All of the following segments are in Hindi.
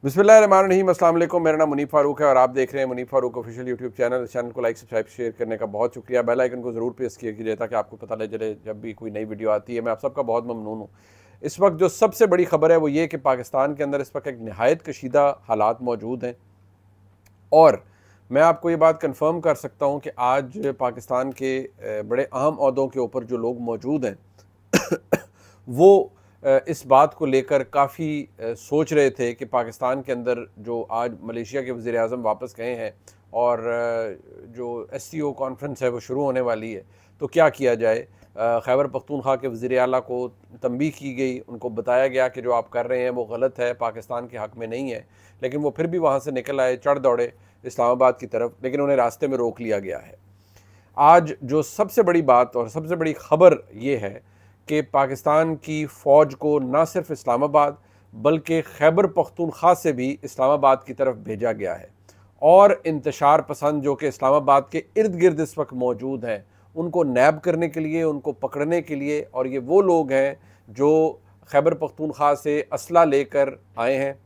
बिस्मिल्लाहिर्रहमानिर्रहीम। अस्सलाम वालेकुम। मेरा नाम मुनीब फ़ारूक है और आप देख रहे हैं Muneeb Farooq official YouTube channel. इस चैनल को लाइक सब्सक्राइब शेयर करने का बहुत शुक्रिया। बेल आइकन को ज़रूर प्रेस कीजिए ताकि आपको पता लग चले जब भी कोई नई वीडियो आती है। मैं आप सबका बहुत ममनून हूँ। इस वक्त जो सबसे बड़ी खबर है वो ये कि पाकिस्तान के अंदर इस वक्त एक नहायत कशीदा हालात मौजूद हैं और मैं आपको ये बात कन्फर्म कर सकता हूँ कि आज पाकिस्तान के बड़े अहम ओहदों के ऊपर जो लोग मौजूद हैं वो इस बात को लेकर काफ़ी सोच रहे थे कि पाकिस्तान के अंदर जो आज मलेशिया के वज़ीर आज़म वापस गए हैं और जो SCO कॉन्फ्रेंस है वो शुरू होने वाली है, तो क्या किया जाए। खैबर पख्तूनख्वा के वज़ीर आला को तंबीह की गई, उनको बताया गया कि जो आप कर रहे हैं वो गलत है, पाकिस्तान के हक़ में नहीं है, लेकिन वो फिर भी वहाँ से निकल आए, चढ़ दौड़े इस्लामाबाद की तरफ, लेकिन उन्हें रास्ते में रोक लिया गया है। आज जो सबसे बड़ी बात और सबसे बड़ी खबर ये है कि पाकिस्तान की फ़ौज को न सिर्फ इस्लामाबाद बल्कि खैबर पख्तूनख्वा से भी इस्लामाबाद की तरफ भेजा गया है और इंतशार पसंद जो कि इस्लामाबाद के इर्द गिर्द इस वक्त मौजूद हैं उनको नैब करने के लिए, उनको पकड़ने के लिए। और ये वो लोग हैं जो खैबर पख्तूनख्वा से असला लेकर आए हैं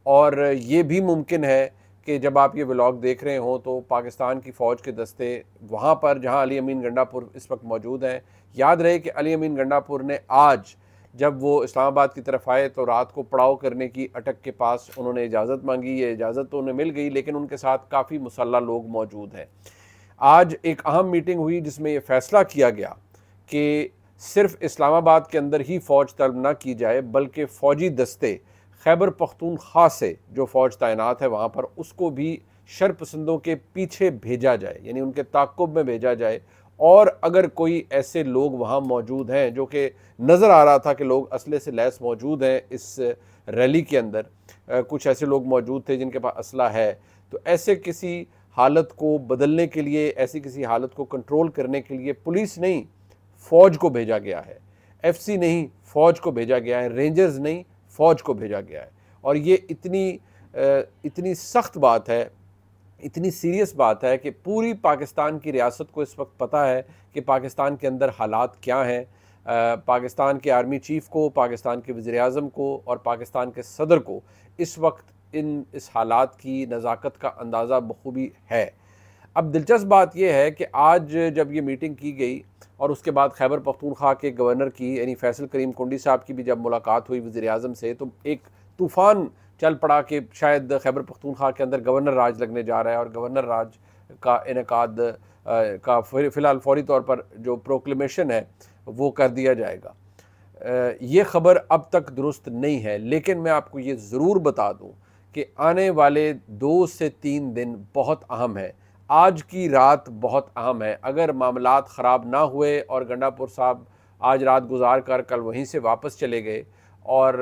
और ये भी मुमकिन है कि जब आप ये व्लॉग देख रहे हों तो पाकिस्तान की फ़ौज के दस्ते वहाँ पर जहाँ अली अमीन गंडापुर इस वक्त मौजूद हैं। याद रहे कि अली अमीन गंडापुर ने आज जब वो इस्लामाबाद की तरफ आए तो रात को पड़ाव करने की अटक के पास उन्होंने इजाज़त मांगी। ये इजाज़त तो उन्हें मिल गई, लेकिन उनके साथ काफ़ी मुसल्लह लोग मौजूद हैं। आज एक अहम मीटिंग हुई जिसमें यह फ़ैसला किया गया कि सिर्फ इस्लामाबाद के अंदर ही फ़ौज तलब ना की जाए बल्कि फ़ौजी दस्ते खैबर पख्तूनख्वा से जो फ़ौज तैनात है वहाँ पर उसको भी शरपसंदों के पीछे भेजा जाए, यानी उनके ताक़ुब में भेजा जाए। और अगर कोई ऐसे लोग वहाँ मौजूद हैं जो कि नज़र आ रहा था कि लोग असले से लैस मौजूद हैं इस रैली के अंदर, कुछ ऐसे लोग मौजूद थे जिनके पास असला है, तो ऐसे किसी हालत को बदलने के लिए, ऐसी किसी हालत को कंट्रोल करने के लिए पुलिस नहीं फ़ौज को भेजा गया है, FC नहीं फ़ौज को भेजा गया है, रेंजर्स नहीं फ़ौज को भेजा गया है। और ये इतनी सख्त बात है, इतनी सीरियस बात है कि पूरी पाकिस्तान की रियासत को इस वक्त पता है कि पाकिस्तान के अंदर हालात क्या हैं। पाकिस्तान के आर्मी चीफ़ को, पाकिस्तान के वज़ीर आज़म को और पाकिस्तान के सदर को इस वक्त इस हालात की नज़ाकत का अंदाज़ा बखूबी है। अब दिलचस्प बात यह है कि आज जब ये मीटिंग की गई और उसके बाद खैबर पख्तूनख्वा के गवर्नर की यानी फैसल करीम कुंडी साहब की भी जब मुलाकात हुई वज़ीर आज़म से, तो एक तूफ़ान चल पड़ा कि शायद खैबर पख्तूनख्वा के अंदर गवर्नर राज लगने जा रहा है और गवर्नर राज का इनेकाद का फ़िलहाल फौरी तौर पर जो प्रोक्लेमेशन है वो कर दिया जाएगा। ये ख़बर अब तक दुरुस्त नहीं है, लेकिन मैं आपको ये ज़रूर बता दूँ कि आने वाले 2 से 3 दिन बहुत अहम है। आज की रात बहुत अहम है। अगर मामलात ख़राब ना हुए और गंडापुर साहब आज रात गुजार कर कल वहीं से वापस चले गए और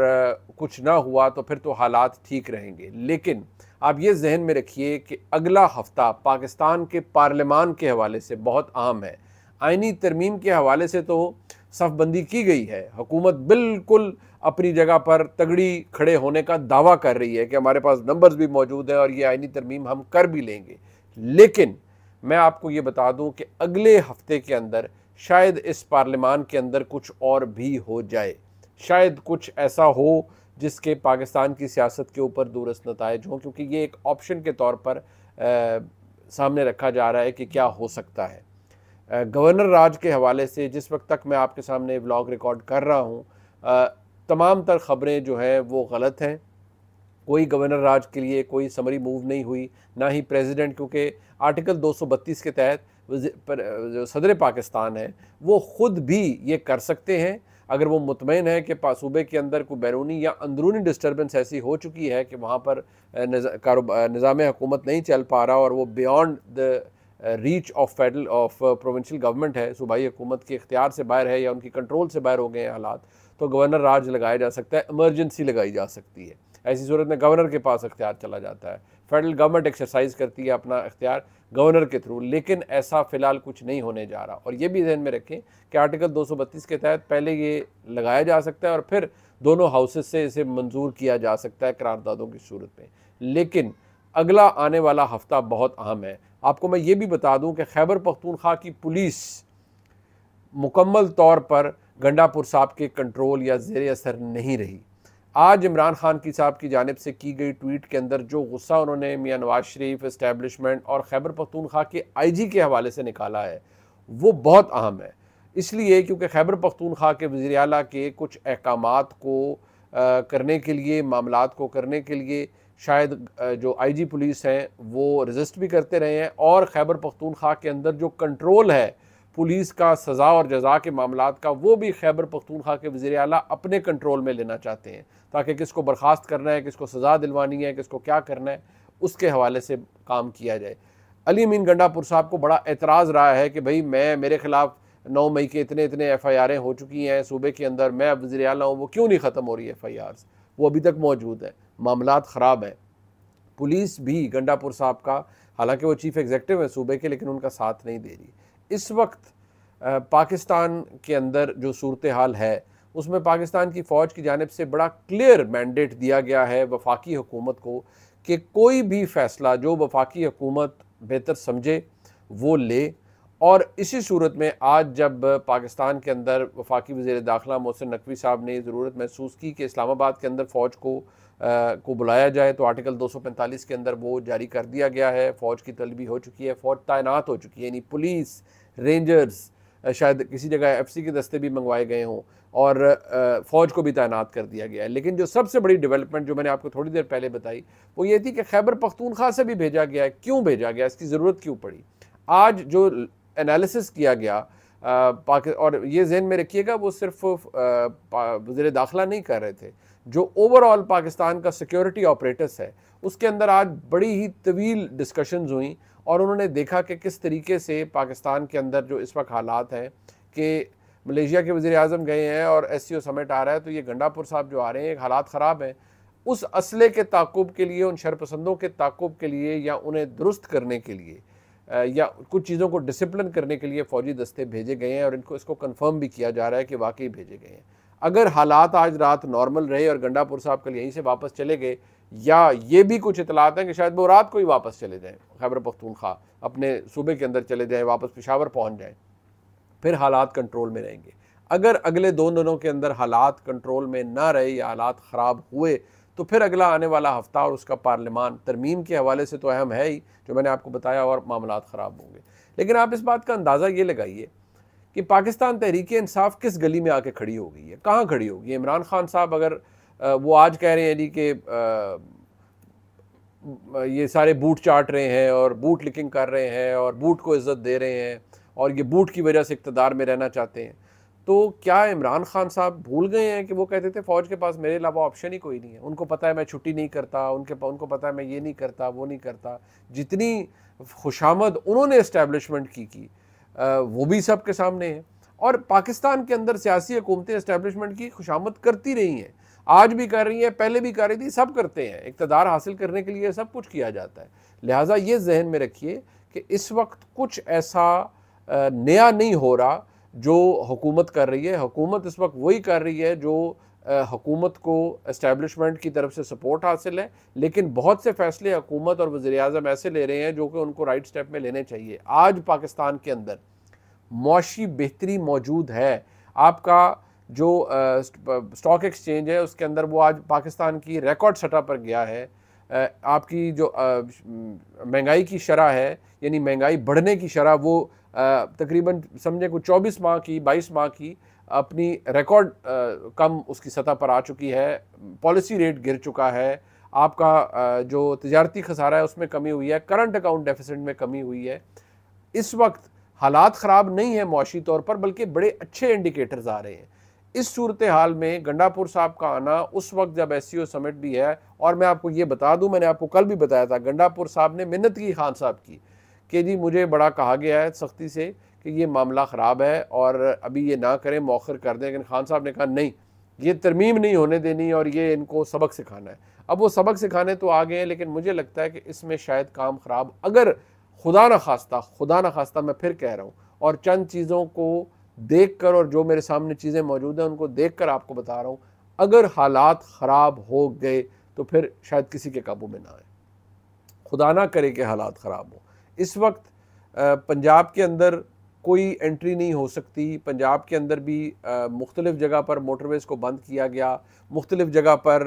कुछ ना हुआ तो फिर तो हालात ठीक रहेंगे। लेकिन आप ये जहन में रखिए कि अगला हफ़्ता पाकिस्तान के पार्लियामान के हवाले से बहुत अहम है। आइनी तरमीम के हवाले से तो सफ़बंदी की गई है, हुकूमत बिल्कुल अपनी जगह पर तगड़ी खड़े होने का दावा कर रही है कि हमारे पास नंबर्स भी मौजूद हैं और ये आइनी तरमीम हम कर भी लेंगे। लेकिन मैं आपको ये बता दूं कि अगले हफ्ते के अंदर शायद इस पार्लियामान के अंदर कुछ और भी हो जाए, शायद कुछ ऐसा हो जिसके पाकिस्तान की सियासत के ऊपर दूरस्त नताइज हों, क्योंकि ये एक ऑप्शन के तौर पर सामने रखा जा रहा है कि क्या हो सकता है। गवर्नर राज के हवाले से जिस वक्त तक मैं आपके सामने व्लॉग रिकॉर्ड कर रहा हूँ, तमाम तर ख़बरें जो हैं वो गलत हैं। कोई गवर्नर राज के लिए कोई समरी मूव नहीं हुई, ना ही प्रेसिडेंट, क्योंकि आर्टिकल 232 के तहत जो सदर पाकिस्तान है वो ख़ुद भी ये कर सकते हैं अगर वो मुतमईन है कि सूबे के अंदर कोई बैरूनी या अंदरूनी डिस्टर्बेंस ऐसी हो चुकी है कि वहाँ पर निज़ाम हुकूमत नहीं चल पा रहा और वो beyond the reach of provincial government है, सूबाई हुकूमत के इख्तियार से बाहर है या उनकी कंट्रोल से बाहर हो गए हैं हालात, तो गवर्नर राज लगाया जा सकता है, इमरजेंसी लगाई जा सकती है। ऐसी सूरत में गवर्नर के पास इख्तियार चला जाता है, फेडरल गवर्नमेंट एक्सरसाइज करती है अपना इख्तियार गवर्नर के थ्रू। लेकिन ऐसा फ़िलहाल कुछ नहीं होने जा रहा। और ये भी ध्यान में रखें कि आर्टिकल 232 के तहत पहले ये लगाया जा सकता है और फिर दोनों हाउसेस से इसे मंजूर किया जा सकता है करारदादों की सूरत में। लेकिन अगला आने वाला हफ्ता बहुत अहम है। आपको मैं ये भी बता दूं कि खैबर पख्तूनख्वा की पुलिस मुकम्मल तौर पर गंडापुर साहब के कंट्रोल या ज़ेर असर नहीं रही। आज इमरान खान की साहब की जानिब से की गई ट्वीट के अंदर जो गुस्सा उन्होंने मियां नवाज शरीफ, इस्टेब्लिशमेंट और खैबर पख्तूनख्वा के IG के हवाले से निकाला है वो बहुत अहम है। इसलिए क्योंकि खैबर पख्तूनख्वा के वज़ीर आला के कुछ अहकामात को करने के लिए, मामलात को करने के लिए शायद जो IG पुलिस हैं वो रजिस्ट भी करते रहे हैं, और खैबर पख्तूनख्वा के अंदर जो कंट्रोल है पुलिस का सज़ा और जज़ा के मामलात का, वो भी खैबर पख्तूनख्वा के वज़ीर आला अपने कंट्रोल में लेना चाहते हैं, ताकि किसको बर्खास्त करना है, किसको सज़ा दिलवानी है, किसको क्या करना है, उसके हवाले से काम किया जाए। अली अमीन गंडापुर साहब को बड़ा एतराज़ रहा है कि भाई मेरे खिलाफ 9 मई के इतने FIR हो चुकी हैं सूबे के अंदर, मैं अब वज़ीर आला हूँ, वो क्यों नहीं ख़त्म हो रही FIRs? वो अभी तक मौजूद है, मामलात ख़राब है। पुलिस भी गंडापुर साहब का, हालांकि वो चीफ़ एग्जीक्यूटिव है सूबे के, लेकिन उनका साथ नहीं दे रही। इस वक्त पाकिस्तान के अंदर जो सूरत हाल है उसमें पाकिस्तान की फ़ौज की जानिब से बड़ा क्लियर मैंडेट दिया गया है वफाकी हुकूमत को कि कोई भी फ़ैसला जो वफाकी हुकूमत बेहतर समझे वो ले। और इसी सूरत में आज जब पाकिस्तान के अंदर वफाकी वज़ीर दाखिला मोहसिन नकवी साहब ने ज़रूरत महसूस की कि इस्लामाबाद के अंदर फ़ौज को बुलाया जाए, तो आर्टिकल 245 के अंदर वो जारी कर दिया गया है। फ़ौज की तलबी हो चुकी है, फ़ौज तैनात हो चुकी है, यानी पुलिस, रेंजर्स, शायद किसी जगह FC के दस्ते भी मंगवाए गए हों, और फ़ौज को भी तैनात कर दिया गया है। लेकिन जो सबसे बड़ी डेवलपमेंट जो मैंने आपको थोड़ी देर पहले बताई वो ये थी कि खैबर पख्तूनख्वा से भी भेजा गया है। क्यों भेजा गया, इसकी ज़रूरत क्यों पड़ी? आज जो एनालिसिस किया गया और ये ज़हन में रखिएगा वो सिर्फ वज़ीर दाखिला नहीं कर रहे थे, जो ओवरऑल पाकिस्तान का सिक्योरिटी ऑपरेटर्स है उसके अंदर आज बड़ी ही तवील डिस्कशंस हुई, और उन्होंने देखा कि किस तरीके से पाकिस्तान के अंदर जो इस वक्त हालात हैं कि मलेशिया के वज़ीर आज़म गए हैं और SCO समिट आ रहा है, तो ये गंडापुर साहब जो आ रहे हैं, हालात ख़राब हैं। उस असले के ताक़ुब के लिए, उन शरपसंदों के ताक़ुब के लिए, या उन्हें दुरुस्त करने के लिए, या कुछ चीज़ों को डिसिप्लिन करने के लिए फ़ौजी दस्ते भेजे गए हैं, और इसको कन्फर्म भी किया जा रहा है कि वाकई भेजे गए हैं। अगर हालात आज रात नॉर्मल रहे और गंडापुर साहब कल यहीं से वापस चले गए, या ये भी कुछ इतलात हैं कि शायद वो रात को ही वापस चले जाएँ, खैबर पख्तूनख्वा अपने सूबे के अंदर चले जाएँ, वापस पेशावर पहुँच जाएँ, फिर हालात कंट्रोल में रहेंगे। अगर अगले 2 दिनों के अंदर हालात कंट्रोल में ना रहे या हालात ख़राब हुए, तो फिर अगला आने वाला हफ्ता और उसका पार्लियामान तरमीम के हवाले से तो अहम है ही, जो मैंने आपको बताया, और मामलात ख़राब होंगे। लेकिन आप इस बात का अंदाज़ा ये लगाइए कि पाकिस्तान तहरीक इंसाफ किस गली में आके खड़ी हो गई है, कहाँ खड़ी होगी। इमरान खान साहब अगर वो आज कह रहे हैं जी कि ये सारे बूट चाट रहे हैं और बूट लिकिंग कर रहे हैं और बूट को इज़्ज़त दे रहे हैं और ये बूट की वजह से इक़्तिदार में रहना चाहते हैं, तो क्या इमरान खान साहब भूल गए हैं कि वो कहते थे फ़ौज के पास मेरे अलावा ऑप्शन ही कोई नहीं है। उनको पता है मैं छुट्टी नहीं करता, उनको पता है मैं ये नहीं करता, वो नहीं करता। जितनी खुशामद उन्होंने इस्टेब्लिशमेंट की वो भी सबके सामने है, और पाकिस्तान के अंदर सियासी हुकूमतें इस्टेब्लिशमेंट की खुशामद करती रही हैं, आज भी कर रही हैं, पहले भी कर रही थी, सब करते हैं। इक़्तिदार हासिल करने के लिए सब कुछ किया जाता है। लिहाजा ये जहन में रखिए कि इस वक्त कुछ ऐसा नया नहीं हो रहा जो हुकूमत कर रही है। हुकूमत इस वक्त वही कर रही है जो हुकूमत को इस्टेब्लिशमेंट की तरफ से सपोर्ट हासिल है, लेकिन बहुत से फ़ैसले हुकूमत और वज़ीर आज़म ऐसे ले रहे हैं जो कि उनको राइट स्टेप में लेने चाहिए। आज पाकिस्तान के अंदर मुआशी बेहतरी मौजूद है। आपका जो स्टॉक एक्सचेंज है उसके अंदर वो आज पाकिस्तान की रिकॉर्ड सतह पर गया है। आपकी जो महंगाई की शरह है, यानी महंगाई बढ़ने की शरह, वो तकरीबन समझे कुछ 24 माह की, 22 माह की अपनी रिकॉर्ड कम उसकी सतह पर आ चुकी है। पॉलिसी रेट गिर चुका है। आपका जो तिजारती खसारा है उसमें कमी हुई है। करंट अकाउंट डेफिसिट में कमी हुई है। इस वक्त हालात ख़राब नहीं है मुआशी तौर पर, बल्कि बड़े अच्छे इंडिकेटर्स आ रहे हैं। इस सूरत हाल में गंडापुर साहब का आना उस वक्त जब SCO समिट भी है, और मैं आपको ये बता दूं, मैंने आपको कल भी बताया था, गंडापुर साहब ने मिन्नत की खान साहब की कि जी मुझे बड़ा कहा गया है सख्ती से कि ये मामला ख़राब है और अभी ये ना करें, मौखर कर दें। लेकिन खान साहब ने कहा नहीं, ये तरमीम नहीं होने देनी और ये इनको सबक सिखाना है। अब वो सबक सिखाने तो आ गए हैं, लेकिन मुझे लगता है कि इसमें शायद काम ख़राब, अगर खुदा न खास्ता मैं फिर कह रहा हूँ, और चंद चीज़ों को देख कर, और जो मेरे सामने चीज़ें मौजूद हैं उनको देख कर आपको बता रहा हूँ, अगर हालात ख़राब हो गए तो फिर शायद किसी के काबू में ना आए। खुदा ना करे कि हालात ख़राब हो। इस वक्त पंजाब के अंदर कोई एंट्री नहीं हो सकती। पंजाब के अंदर भी मुख्तलिफ़ जगह पर मोटरवेज़ को बंद किया गया, मुख्तलिफ़ जगह पर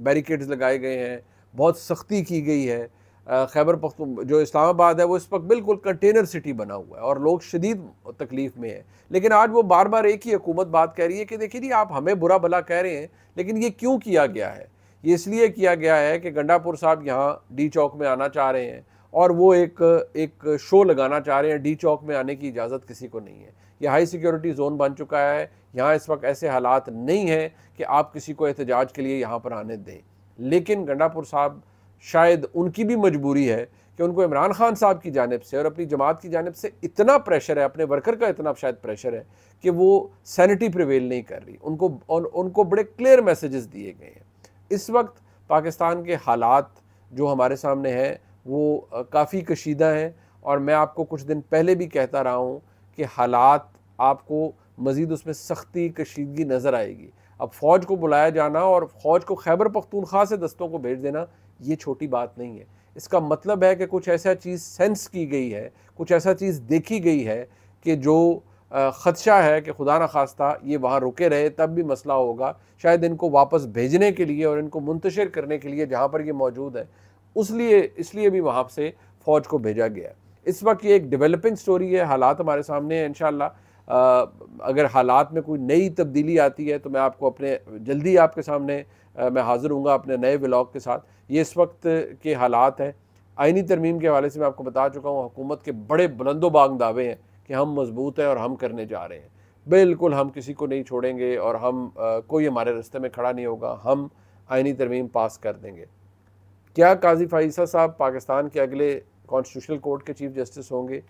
बैरिकेड्स लगाए गए हैं, बहुत सख्ती की गई है। खैबर पख्तून जो इस्लामाबाद है वो इस वक्त बिल्कुल कंटेनर सिटी बना हुआ है और लोग शदीद तकलीफ़ में हैं। लेकिन आज वो बार बार एक ही हुकूमत बात कह रही है कि देखिए जी, आप हमें बुरा भला कह रहे हैं, लेकिन ये क्यों किया गया है? ये इसलिए किया गया है कि गंडापुर साहब यहाँ डी चौक में आना चाह रहे हैं और वो एक शो लगाना चाह रहे हैं। डी चौक में आने की इजाज़त किसी को नहीं है। ये हाई सिक्योरिटी जोन बन चुका है। यहाँ इस वक्त ऐसे हालात नहीं हैं कि आप किसी को एहतजाज के लिए यहाँ पर आने दें। लेकिन गंडापुर साहब, शायद उनकी भी मजबूरी है कि उनको इमरान खान साहब की जानिब से और अपनी जमात की जानिब से इतना प्रेशर है, अपने वर्कर का इतना शायद प्रेशर है कि वो सैनिटी प्रिवेल नहीं कर रही। उनको बड़े क्लियर मैसेजेस दिए गए हैं। इस वक्त पाकिस्तान के हालात जो हमारे सामने हैं वो काफ़ी कशीदा हैं और मैं आपको कुछ दिन पहले भी कहता रहा हूँ कि हालात आपको मज़ीद उसमें सख्ती, कशीदगी नज़र आएगी। अब फ़ौज को बुलाया जाना और फ़ौज को खैबर पख्तूनख्वा से दस्तों को भेज देना, ये छोटी बात नहीं है। इसका मतलब है कि कुछ ऐसा चीज़ सेंस की गई है, कुछ ऐसा चीज़ देखी गई है कि जो ख़दशा है कि खुदा न खास्ता ये वहाँ रुके रहे तब भी मसला होगा। शायद इनको वापस भेजने के लिए और इनको मुंतशिर करने के लिए जहाँ पर ये मौजूद है, इसलिए भी वहाँ से फ़ौज को भेजा गया। इस वक्त ये एक डेवलपिंग स्टोरी है, हालात हमारे सामने हैं। इंशाअल्लाह अगर हालात में कोई नई तब्दीली आती है तो मैं आपको जल्दी आपके सामने मैं हाज़िर हूँगा अपने नए व्लॉग के साथ। ये इस वक्त के हालात हैं। आईनी तरमीम के हवाले से मैं आपको बता चुका हूँ, हुकूमत के बड़े बुलंदोबांग दावे हैं कि हम मजबूत हैं और हम करने जा रहे हैं। बिल्कुल हम किसी को नहीं छोड़ेंगे और कोई हमारे रास्ते में खड़ा नहीं होगा। हम आईनी तरमीम पास कर देंगे। क्या काजी फाइसा साहब पाकिस्तान के अगले कॉन्स्टिट्यूशनल कोर्ट के चीफ जस्टिस होंगे?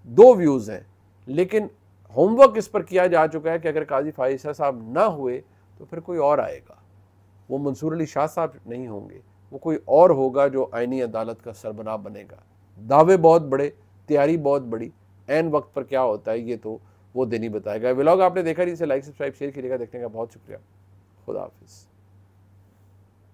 दो व्यूज़ हैं, लेकिन होमवर्क इस पर किया जा चुका है कि अगर काजी फाइसा साहब ना हुए तो फिर कोई और आएगा। वो मंसूर अली शाह साहब नहीं होंगे, वो कोई और होगा जो आईनी अदालत का सरबराह बनेगा। दावे बहुत बड़े, तैयारी बहुत बड़ी, ऐन वक्त पर क्या होता है ये तो वो दिन ही बताएगा। व्लॉग आपने देखा, इसे लाइक, सब्सक्राइब, शेयर कीजिएगा। देखने का बहुत शुक्रिया। खुदा हाफिज़।